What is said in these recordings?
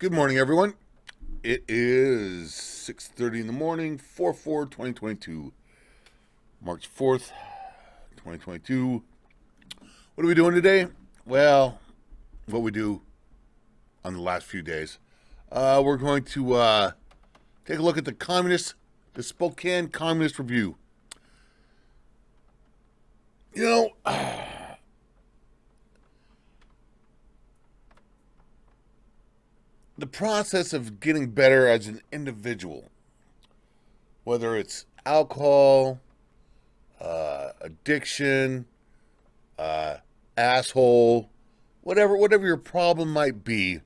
Good morning, everyone. It is 6:30 in the morning, 4/4/2022, March 4th, 2022. What are we doing today? Well, what we do on the last few days. We're going to take a look at the Spokane Communist Review. You know, the process of getting better as an individual, whether it's alcohol, addiction, asshole, whatever your problem might be,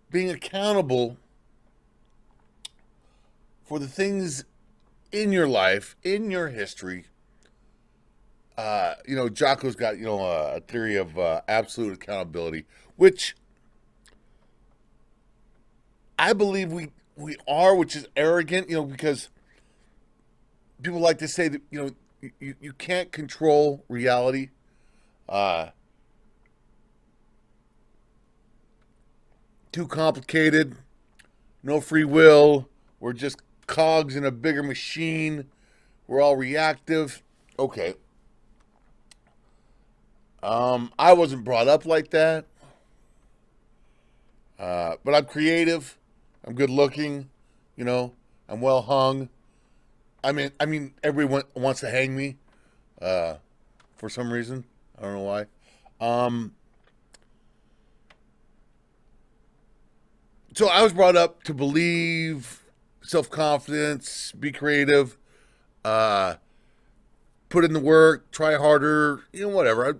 being accountable for the things in your life, in your history. Jocko's got a theory of absolute accountability, which I believe we are, which is arrogant, because people like to say that you can't control reality. Too complicated, no free will. We're just cogs in a bigger machine. We're all reactive. Okay. I wasn't brought up like that. But I'm creative. I'm good looking. I'm well hung. I mean, everyone wants to hang me, for some reason. I don't know why. So I was brought up to believe, self-confidence, be creative, put in the work, try harder, whatever.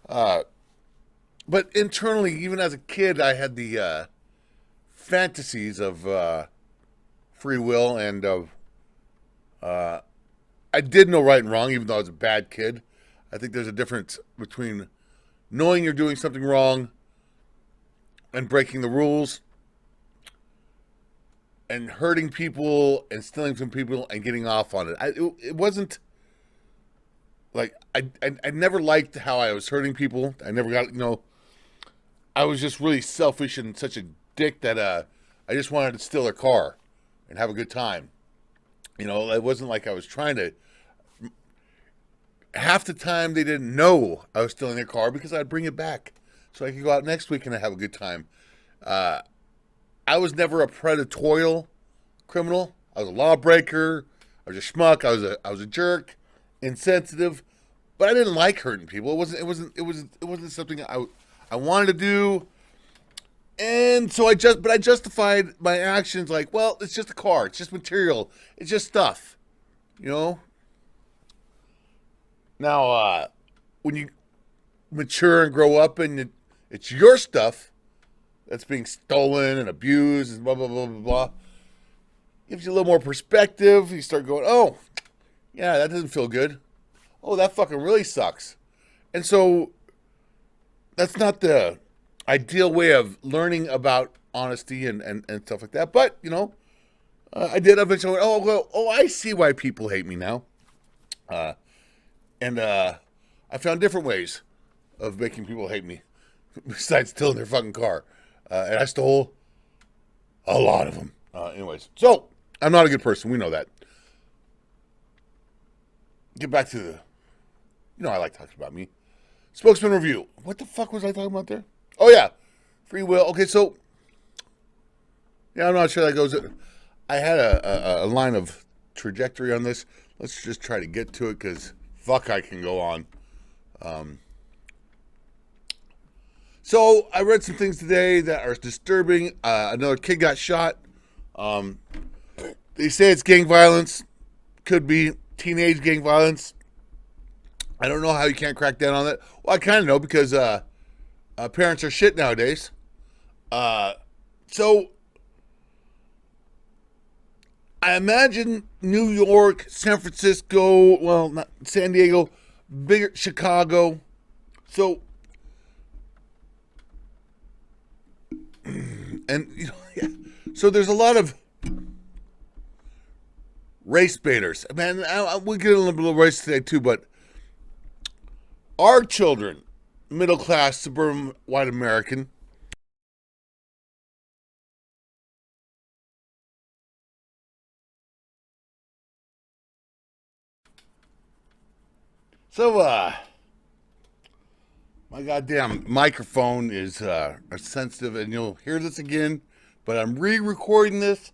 But internally, even as a kid, I had the fantasies of free will and of I did know right and wrong, even though I was a bad kid. I think there's a difference between knowing you're doing something wrong and breaking the rules and hurting people and stealing from people and getting off on it. It wasn't like I never liked how I was hurting people. I never got I was just really selfish and such a dick that I just wanted to steal their car and have a good time. It wasn't like I was trying to. Half the time they didn't know I was stealing their car because I'd bring it back so I could go out next week and have a good time. I was never a predatorial criminal. I was a lawbreaker. I was a schmuck. I was a jerk, insensitive, but I didn't like hurting people. It wasn't something I wanted to do. And so I justified my actions like, well, it's just a car. It's just material. It's just stuff, Now, when you mature and grow up and it's your stuff that's being stolen and abused and blah, blah, blah, blah, blah, gives you a little more perspective. You start going, oh, yeah, that doesn't feel good. Oh, that fucking really sucks. And so that's not the ideal way of learning about honesty and stuff like that. But, I did eventually, I see why people hate me now. And I found different ways of making people hate me besides stealing their fucking car. And I stole a lot of them. Anyways, so I'm not a good person. We know that. Get back to I like talking about me. Spokesman review. What the fuck was I talking about there? Oh, yeah. Free will. Okay, so, yeah, I'm not sure that goes. I had a line of trajectory on this. Let's just try to get to it because fuck, I can go on. So I read some things today that are disturbing. Another kid got shot. They say it's gang violence. Could be teenage gang violence. I don't know how you can't crack down on that. Well, I kind of know because parents are shit nowadays. So I imagine New York, San Francisco, well, not San Diego, bigger Chicago. So, and yeah. So there's a lot of race baiters. Man, we get a little bit of race today too, but our children, middle class, suburban, white American, So, my goddamn microphone is sensitive, and you'll hear this again, but I'm re-recording this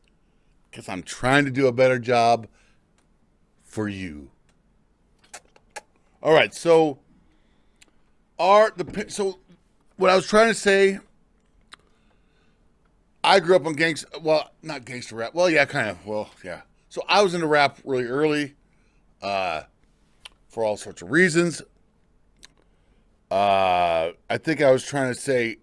because I'm trying to do a better job for you. All right, so what I was trying to say, I grew up on not gangster rap. Well, yeah, kind of. Well, yeah. So I was into rap really early, for all sorts of reasons. I think I was trying to say,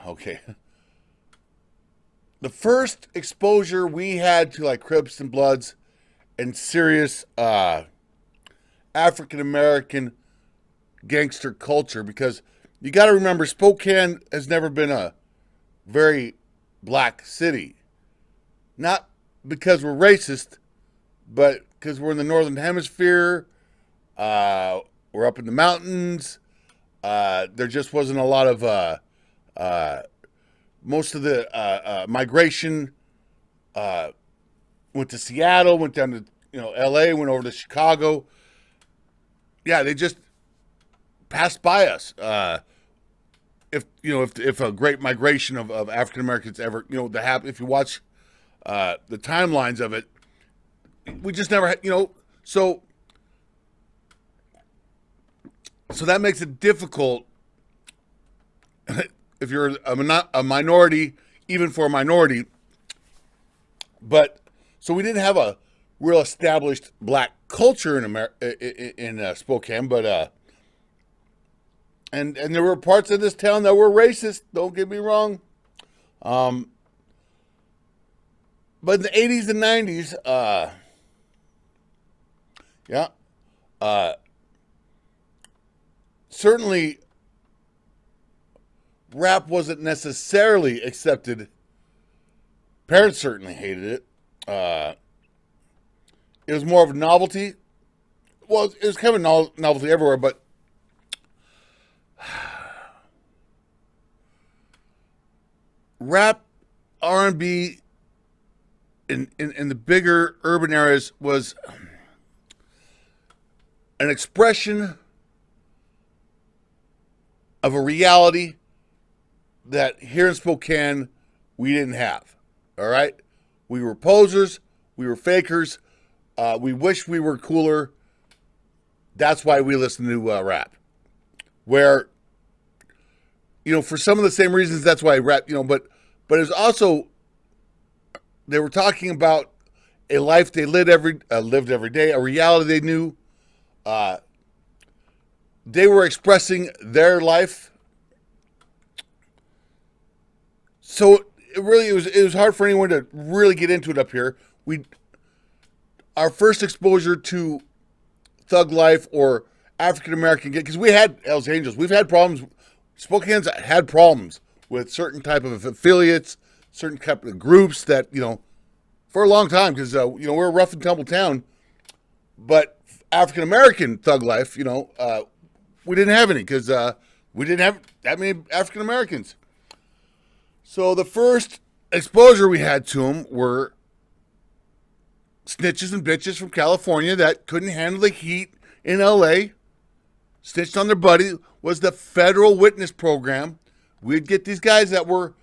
okay. The first exposure we had to like Crips and Bloods and serious African American gangster culture, because you got to remember Spokane has never been a very black city. Not because we're racist, but because we're in the northern hemisphere. We're up in the mountains. There just wasn't a lot of most of the migration went to Seattle, went down to L.A., went over to Chicago. Yeah, they just passed by us. If a great migration of African Americans ever to happen, if you watch the timelines of it, we just never had so that makes it difficult if you're a minority, even for a minority. But so we didn't have a real established black culture in Spokane, but and there were parts of this town that were racist. Don't get me wrong. But in the 80s and 90s, certainly rap wasn't necessarily accepted. Parents certainly hated it. It was more of a novelty. Well, it was kind of a novelty everywhere, but rap, R&B in the bigger urban areas was an expression of a reality that here in Spokane we didn't have. All right? We were posers, we were fakers, we wished we were cooler. That's why we listen to rap. Where, for some of the same reasons, that's why rap, but it's also, they were talking about a life they lived every day, a reality they knew. They were expressing their life. So it was hard for anyone to really get into it up here. Our first exposure to thug life or African American, because we had Hells Angels, we've had problems. Spokane's had problems with certain type of affiliates, certain type of groups that for a long time, because we're a rough and tumble town. But African American thug life, we didn't have any because we didn't have that many African Americans. So the first exposure we had to them were snitches and bitches from California that couldn't handle the heat in L.A., snitched on their buddy. Was the federal witness program. We'd get these guys that were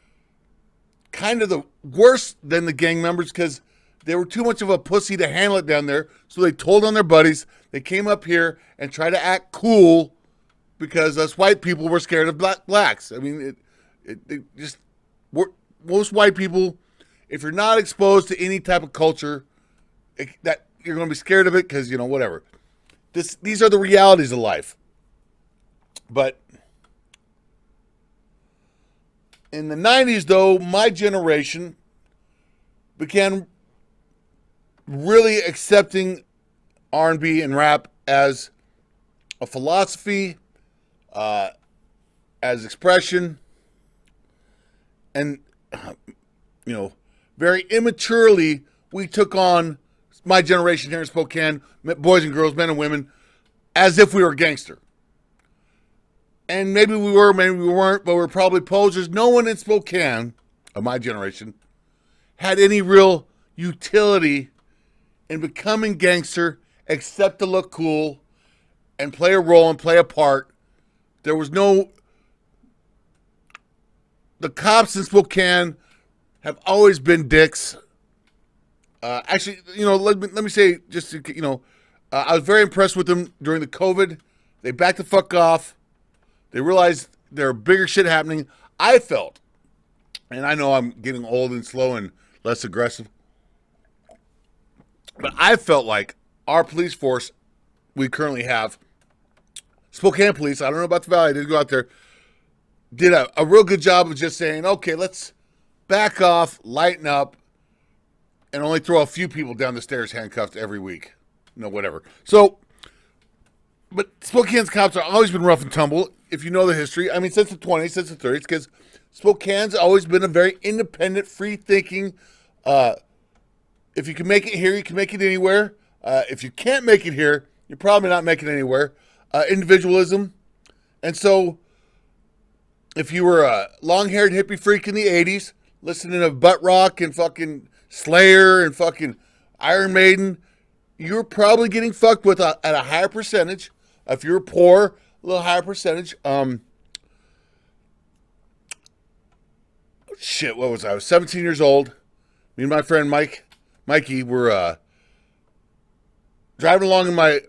kind of the worse than the gang members because they were too much of a pussy to handle it down there. So they told on their buddies. They came up here and tried to act cool because us white people were scared of blacks. I mean, most white people, if you're not exposed to any type of culture, that you're going to be scared of it because, whatever. These are the realities of life. But in the 90s, though, my generation began really accepting R&B and rap as a philosophy, as expression, and, very immaturely, we took on, my generation here in Spokane, boys and girls, men and women, as if we were gangster. And maybe we were, maybe we weren't, but we're probably posers. No one in Spokane, of my generation, had any real utility in becoming gangster except to look cool and play a role and play a part. There was no... The cops in Spokane have always been dicks. Actually, let me say, just, I was very impressed with them during the COVID. They backed the fuck off. They realized there are bigger shit happening. I felt, and I know I'm getting old and slow and less aggressive, but I felt like our police force we currently have, Spokane Police, I don't know about the Valley, I didn't go out there, did a real good job of just saying, okay, let's back off, lighten up, and only throw a few people down the stairs handcuffed every week. Whatever. So, but Spokane's cops have always been rough and tumble, if you know the history. I mean, since the 20s, since the 30s, because Spokane's always been a very independent, free-thinking, if you can make it here, you can make it anywhere. If you can't make it here, you're probably not making it anywhere. Individualism. And so, if you were a long-haired hippie freak in the 80s, listening to butt rock and fucking Slayer and fucking Iron Maiden, you're probably getting fucked with at a higher percentage. If you're poor, a little higher percentage. Shit, what was I? I was 17 years old. Me and my friend Mikey were driving along in my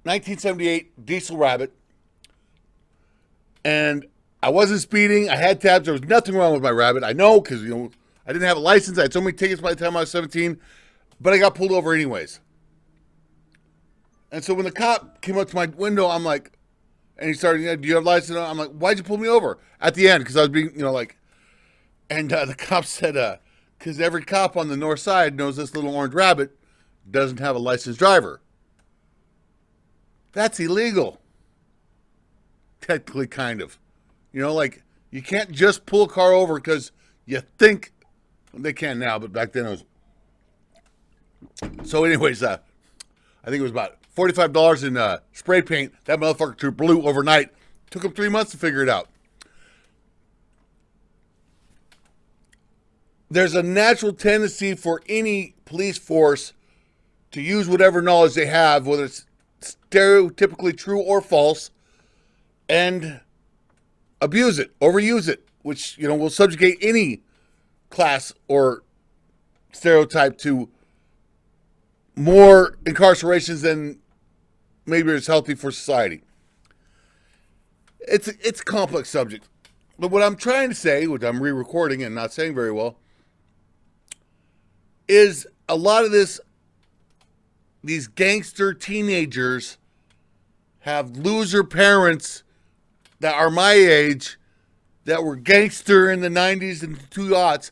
1978 Diesel Rabbit. And I wasn't speeding. I had tabs. There was nothing wrong with my Rabbit. I know because, I didn't have a license. I had so many tickets by the time I was 17. But I got pulled over anyways. And so when the cop came up to my window, I'm like, and he started, do you have a license? I'm like, why'd you pull me over? At the end, because I was being, and the cop said, because every cop on the north side knows this little orange Rabbit doesn't have a licensed driver. That's illegal. Technically, kind of. You can't just pull a car over because you think, they can now, but back then it was. So anyways, I think it was about $45 in spray paint. That motherfucker turned blue overnight. Took him 3 months to figure it out. There's a natural tendency for any police force to use whatever knowledge they have, whether it's stereotypically true or false, and abuse it, overuse it, which, will subjugate any class or stereotype to more incarcerations than maybe is healthy for society. It's a complex subject. But what I'm trying to say, which I'm re-recording and not saying very well, is a lot of these gangster teenagers have loser parents that are my age that were gangster in the 90s and the 2000s,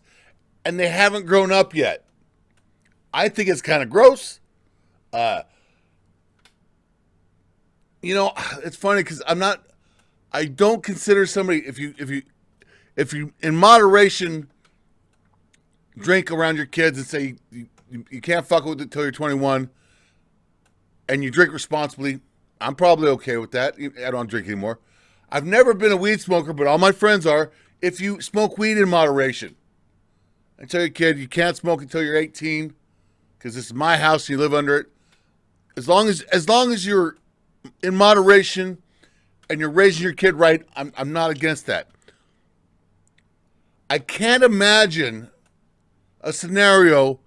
and they haven't grown up yet. I think it's kind of gross. It's funny because I don't consider somebody, if you in moderation drink around your kids and say you can't fuck with it until you're 21 and you drink responsibly, I'm probably okay with that. I don't drink anymore. I've never been a weed smoker, but all my friends are. If you smoke weed in moderation, I tell your kid you can't smoke until you're 18 because this is my house and you live under it. As long as you're in moderation and you're raising your kid right, I'm not against that. I can't imagine a scenario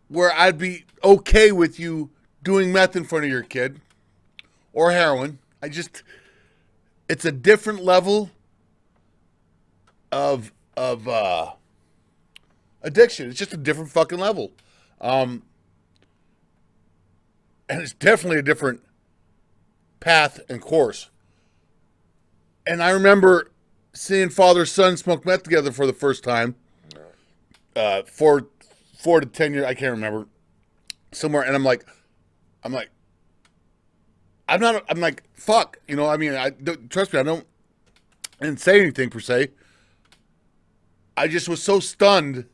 where I'd be okay with you doing meth in front of your kid or heroin. It's a different level of addiction. It's just a different fucking level. And it's definitely a different path and course. And I remember seeing father and son smoke meth together for the first time. 4 to 10 years, I can't remember. Somewhere, and I'm like, fuck, trust me, I didn't say anything per se. I just was so stunned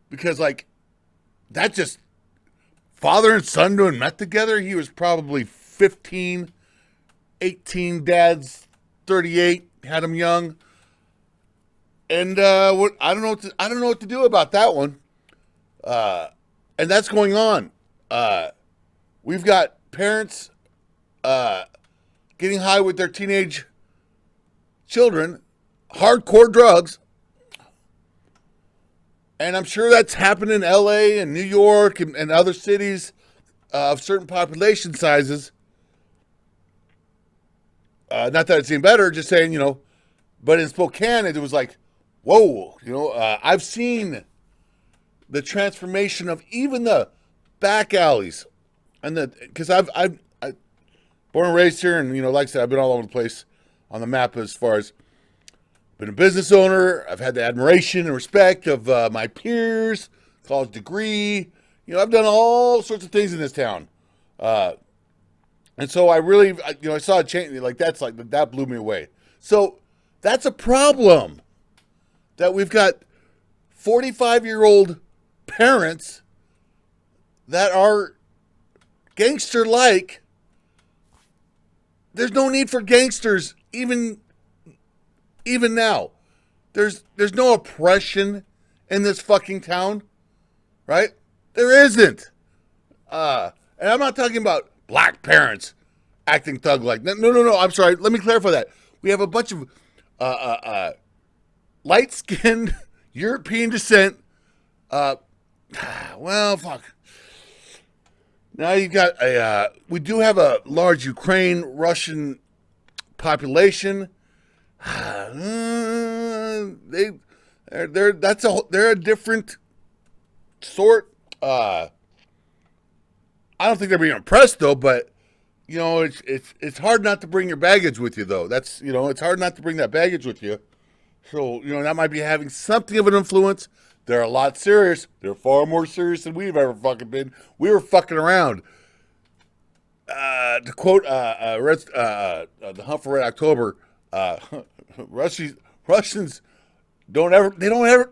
because that just, father and son doing meth together. He was probably 15, 18, dad's 38, had him young. And I don't know what to do about that one. And that's going on. We've got parents getting high with their teenage children, hardcore drugs. And I'm sure that's happened in LA and New York and other cities of certain population sizes. Not that it's any better, just saying, but in Spokane, it was like, whoa, I've seen the transformation of even the back alleys. And because I born and raised here, and like I said, I've been all over the place on the map as far as been a business owner. I've had the admiration and respect of my peers, college degree. I've done all sorts of things in this town, and so I really, I saw a change that blew me away. So that's a problem that we've got 45-year-old parents that are gangster-like. There's no need for gangsters even now. There's no oppression in this fucking town, right? There isn't. And I'm not talking about black parents acting thug-like. No. I'm sorry. Let me clarify that. We have a bunch of light-skinned, European descent. Well, fuck. Now you got we do have a large Ukraine-Russian population. They're a different sort. I don't think they're being oppressed though, but it's hard not to bring your baggage with you though. That's it's hard not to bring that baggage with you. So that might be having something of an influence. They're a lot serious. They're far more serious than we've ever fucking been. We were fucking around. To quote the Hunt for Red October, Russians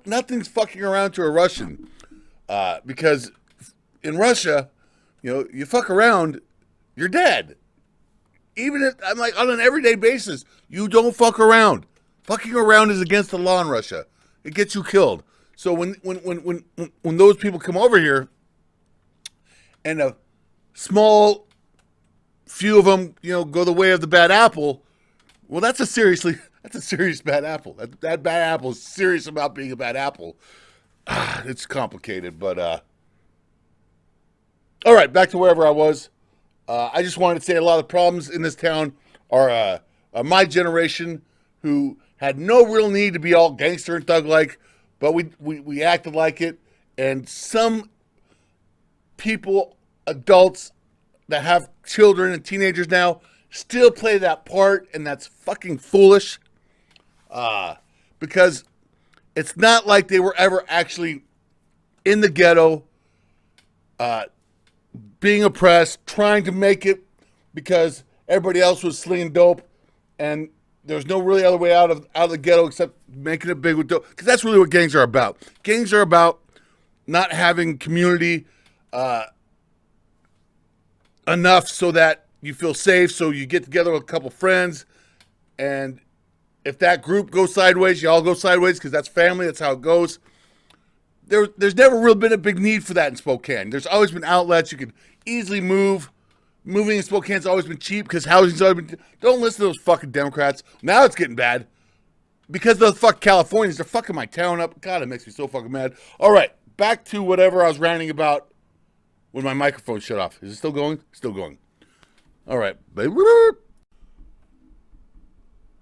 nothing's fucking around to a Russian. Because in Russia, you fuck around, you're dead. Even if, I'm like, on an everyday basis, you don't fuck around. Fucking around is against the law in Russia. It gets you killed. So when those people come over here, and a small few of them, go the way of the bad apple, well, that's a serious bad apple. That bad apple is serious about being a bad apple. It's complicated, but all right, back to wherever I was. I just wanted to say a lot of the problems in this town are my generation, who had no real need to be all gangster and thug-like, but we acted like it. And some people, adults that have children and teenagers now, still play that part, and that's fucking foolish. Because it's not like they were ever actually in the ghetto, being oppressed, trying to make it because everybody else was slinging dope, and there's no really other way out of the ghetto except making it big with dope. Because that's really what gangs are about. Gangs are about not having community enough so that you feel safe, so you get together with a couple friends, and if that group goes sideways, you all go sideways, because that's family, that's how it goes. There's never really been a big need for that in Spokane. There's always been outlets. You could easily move. Moving in Spokane's always been cheap because housing's always been... Don't listen to those fucking Democrats. Now it's getting bad. Because the fuck Californians, they're fucking my town up. God, it makes me so fucking mad. All right, back to whatever I was ranting about when my microphone shut off. Is it still going? Still going. All right.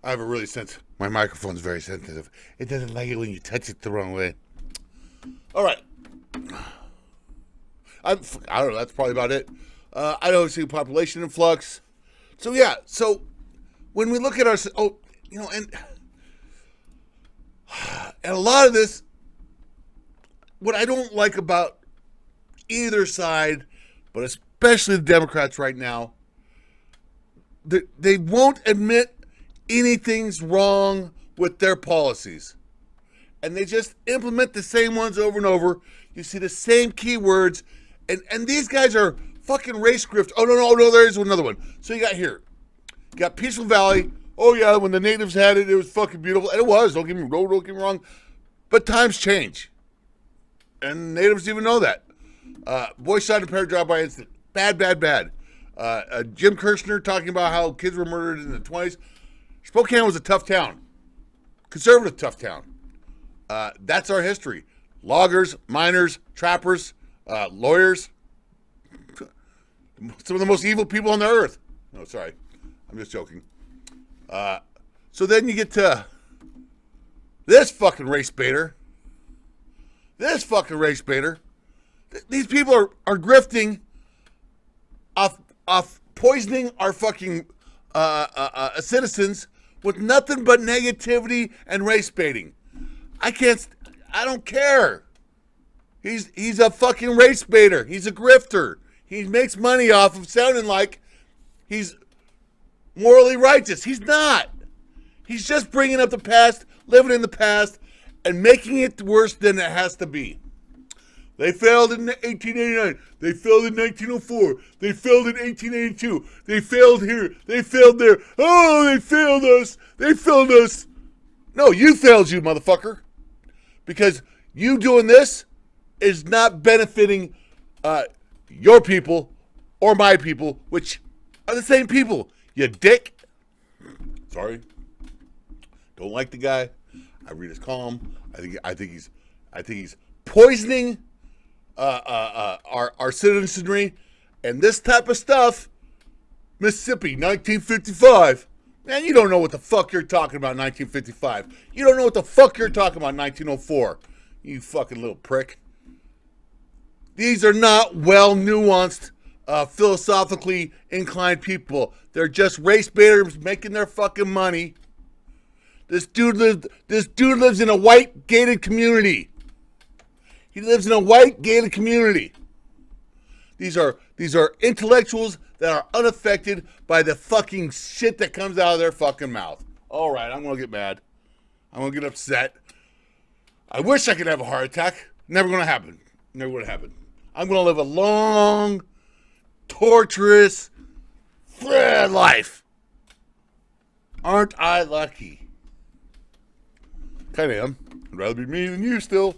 I have a really sensitive... My microphone's very sensitive. It doesn't like it when you touch it the wrong way. All right. I don't know. That's probably about it. I don't see population influx. So, yeah. So, when we look at our... and a lot of this... What I don't like about either side, but especially the Democrats right now, they won't admit anything's wrong with their policies. And they just implement the same ones over and over. You see the same keywords. And these guys are fucking race grift. Oh, no, there is another one. So you got here. You got Peaceful Valley. Oh, yeah, when the natives had it, it was fucking beautiful. And it was. Don't get me wrong. But times change. And natives even know that. Boy shot in a pair drive-by incident. Bad, bad, bad. Jim Kirshner talking about how kids were murdered in the 20s. Spokane was a tough town. Conservative tough town. That's our history. Loggers, miners, trappers, lawyers. Some of the most evil people on the earth. No, sorry. I'm just joking. So then you get to this fucking race baiter. This fucking race baiter. These people are grifting off poisoning our fucking citizens with nothing but negativity and race baiting. I don't care. He's a fucking race baiter. He's a grifter. He makes money off of sounding like he's morally righteous. He's not. He's just bringing up the past, living in the past, and making it worse than it has to be. They failed in 1889. They failed in 1904. They failed in 1882. They failed here. They failed there. Oh, they failed us. They failed us. No, you failed, you motherfucker. Because you doing this is not benefiting your people or my people, which are the same people. You dick. Sorry. Don't like the guy. I read his column. I think he's poisoning our citizenry, and this type of stuff. Mississippi, 1955. Man, you don't know what the fuck you're talking about. 1955. You don't know what the fuck you're talking about. 1904. You fucking little prick. These are not well nuanced, philosophically inclined people. They're just race baiters making their fucking money. This dude lives in a white gated community. He lives in a white gated community. These are intellectuals that are unaffected by the fucking shit that comes out of their fucking mouth. All right, I'm gonna get mad. I'm gonna get upset. I wish I could have a heart attack. Never gonna happen. Never gonna happen. I'm gonna live a long, torturous life. Aren't I lucky? Kinda am. I'd rather be me than you still.